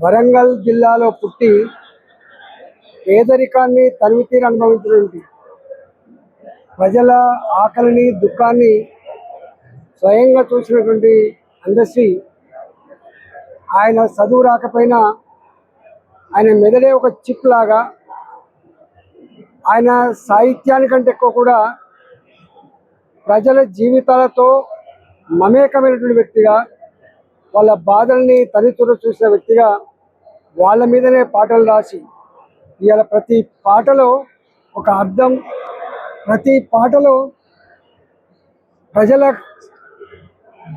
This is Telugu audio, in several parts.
వరంగల్ జిల్లాలో పుట్టి పేదరికాన్ని తనివితీర అనుభవించినటువంటి ప్రజల ఆకలిని దుఃఖాన్ని స్వయంగా చూసినటువంటి అందశ్రీ ఆయన చదువు రాకపోయినా ఆయన మెదడే ఒక చిప్ లాగా ఆయన సాహిత్యానికంటే ఎక్కువ కూడా ప్రజల జీవితాలతో మమేకమైనటువంటి వ్యక్తిగా వాళ్ళ బాధల్ని తనితురు చూసిన వ్యక్తిగా వాళ్ళ మీదనే పాటలు రాసి ఇవాళ ప్రతి పాటలో ఒక అర్థం, ప్రతి పాటలో ప్రజల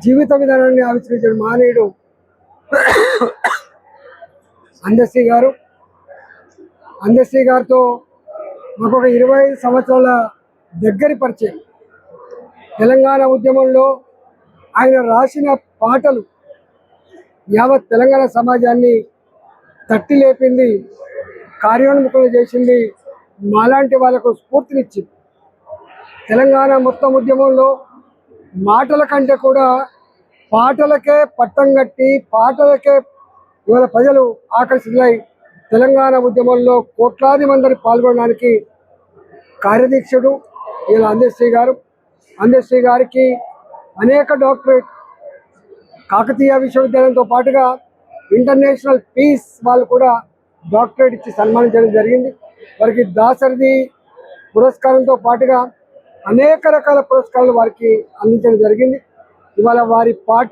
జీవిత విధానాన్ని ఆవిష్కరించిన మహనీయుడు అందశ్రీ గారు. అందశ్రీ గారితో మాకు ఒక 25 సంవత్సరాల దగ్గరి పరిచయం. తెలంగాణ ఉద్యమంలో ఆయన రాసిన పాటలు యావత్ తెలంగాణ సమాజాన్ని తట్టి లేపింది, కార్యోన్ముఖులు చేసింది, మాలాంటి వాళ్ళకు స్ఫూర్తినిచ్చింది. తెలంగాణ మొత్తం ఉద్యమంలో మాటల కంటే కూడా పాటలకే పట్టం కట్టి పాటలకే ఇవాళ ప్రజలు ఆకర్షితులై తెలంగాణ ఉద్యమంలో కోట్లాది మంది పాల్గొనడానికి కార్యదీక్షుడు ఇలా అందశ్రీ గారు. అందశ్రీ గారికి అనేక డాక్టరేట్ కాకతీయ విశ్వవిద్యాలయంతో పాటుగా ఇంటర్నేషనల్ పీస్ వాళ్ళు కూడా డాక్టరేట్ ఇచ్చి సన్మానించడం జరిగింది. వారికి దాసరథి పురస్కారంతో పాటుగా అనేక రకాల పురస్కారాలు వారికి అందించడం జరిగింది. ఇవాళ వారి పాట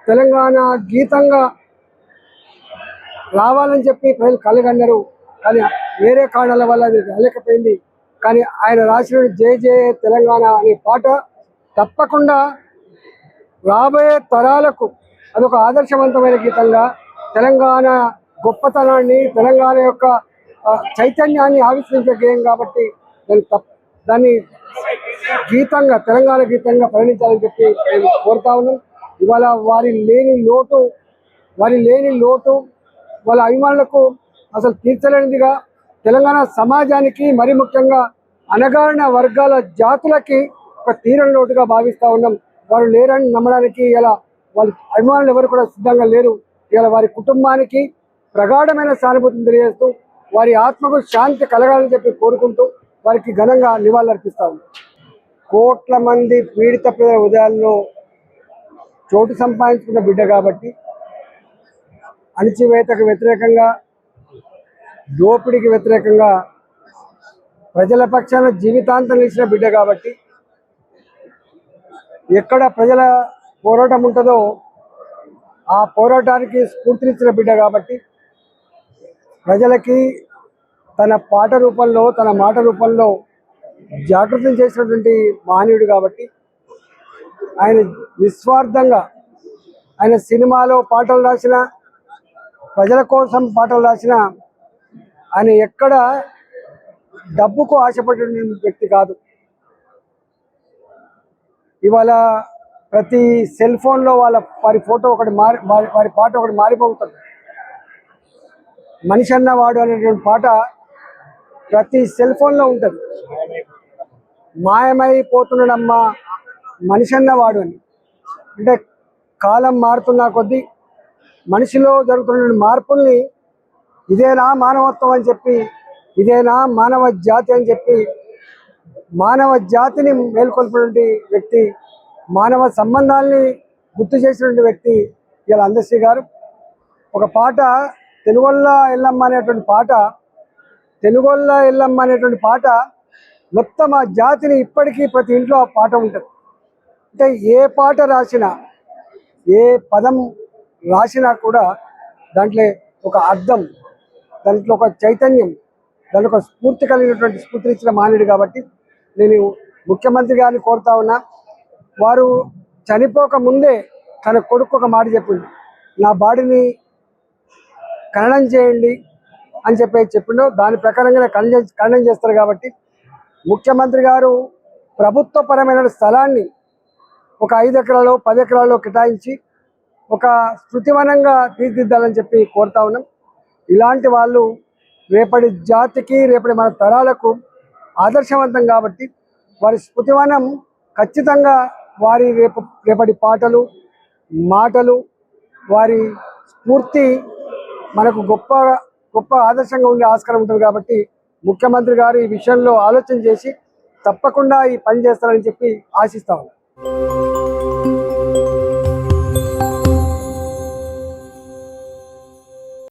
తెలంగాణ గీతంగా రావాలని చెప్పి ప్రజలు కలగన్నారు, కానీ వేరే కారణాల వల్ల అది రాలేకపోయింది. కానీ ఆయన రాసిన జయ జయ తెలంగాణ అనే పాట తప్పకుండా రాబోయే తరాలకు అదొక ఆదర్శవంతమైన గీతంగా తెలంగాణ గొప్పతనాన్ని, తెలంగాణ యొక్క చైతన్యాన్ని ఆవిష్కరించే గేయం కాబట్టి దాన్ని గీతంగా తెలంగాణ గీతంగా పరిగణించాలని చెప్పి నేను కోరుతా ఉన్నాం. ఇవాళ వారి లేని లోటు వాళ్ళ అభిమానులకు అసలు తీర్చలేనిదిగా, తెలంగాణ సమాజానికి మరి ముఖ్యంగా అణగారిన వర్గాల జాతులకి ఒక తీరని లోటుగా భావిస్తూ ఉన్నాం. వారు లేరని నమ్మడానికి ఇలా వాళ్ళ అభిమానులు ఎవరు కూడా సిద్ధంగా లేరు. ఇలా వారి కుటుంబానికి ప్రగాఢమైన సానుభూతిని తెలియజేస్తూ వారి ఆత్మకు శాంతి కలగాలని చెప్పి కోరుకుంటూ వారికి ఘనంగా నివాళులర్పిస్తా ఉన్నాం. కోట్ల మంది పీడిత ప్రజల హృదయాల్లో చోటు సంపాదించుకున్న బిడ్డ కాబట్టి, అణచివేతకు వ్యతిరేకంగా, దోపిడీకి వ్యతిరేకంగా ప్రజల పక్షాన జీవితాంతం నిలిచిన బిడ్డ కాబట్టి, ఎక్కడ ప్రజల పోరాటం ఉంటుందో ఆ పోరాటానికి స్ఫూర్తినిచ్చిన బిడ్డ కాబట్టి, ప్రజలకి తన పాట రూపంలో, తన మాట రూపంలో జాగృతం చేసినటువంటి మహనీయుడు కాబట్టి, ఆయన నిస్వార్థంగా ఆయన సినిమాలో పాటలు రాసిన, ప్రజల కోసం పాటలు రాసిన, ఆయన ఎక్కడ డబ్బుకు ఆశపడిన వ్యక్తి కాదు. ఇవాళ ప్రతి సెల్ ఫోన్లో వారి ఫోటో ఒకటి వారి పాట ఒకటి మారిపోతుంది. మనిషి అన్నవాడు అనేటువంటి పాట ప్రతి సెల్ ఫోన్లో ఉంటుంది. మాయమైపోతున్నాడమ్మా మనిషి అన్నవాడు అని. అంటే కాలం మారుతున్న కొద్దీ మనిషిలో జరుగుతున్న మార్పుల్ని ఇదేనా మానవత్వం అని చెప్పి, ఇదేనా మానవ జాతి అని చెప్పి మానవ జాతిని మేల్కొల్పినటువంటి వ్యక్తి, మానవ సంబంధాలని గుర్తు చేసినటువంటి వ్యక్తి ఇలా అందశ్రీ గారు. ఒక పాట తెలుగొల్ల ఎల్లమ్మ అనేటువంటి పాట మొత్తం ఆ జాతిని ఇప్పటికీ ప్రతి ఇంట్లో ఆ పాట ఉంటుంది. అంటే ఏ పాట రాసినా, ఏ పదం రాసినా కూడా దాంట్లో ఒక అర్థం, దాంట్లో ఒక చైతన్యం, దాంట్లో ఒక స్ఫూర్తి కలిగినటువంటి స్ఫూర్తినిచ్చిన మహనీయుడు కాబట్టి నేను ముఖ్యమంత్రి గారిని కోరుతా ఉన్నా. వారు చనిపోక ముందే తన కొడుకు ఒక మాట చెప్పిండు, నా బాడీని ఖననం చేయండి అని చెప్పిండు. దాని ప్రకారంగా ఖననం చేస్తారు. కాబట్టి ముఖ్యమంత్రి గారు ప్రభుత్వపరమైన స్థలాన్ని ఒక 5 ఎకరాలు 10 ఎకరాల్లో కేటాయించి ఒక శృతివనంగా తీర్చిదిద్దాలని చెప్పి కోరుతా ఉన్నాం. ఇలాంటి వాళ్ళు రేపటి జాతికి రేపటి మన తరాలకు ఆదర్శవంతం. కాబట్టి వారి స్మృతివనం ఖచ్చితంగా వారి రేపటి పాటలు మాటలు వారి స్ఫూర్తి మనకు గొప్ప ఆదర్శంగా ఉండే ఆస్కారం ఉంటుంది. కాబట్టి ముఖ్యమంత్రి గారు ఈ విషయంలో ఆలోచన చేసి తప్పకుండా ఈ పని చేస్తారని చెప్పి ఆశిస్తా ఉన్నాం.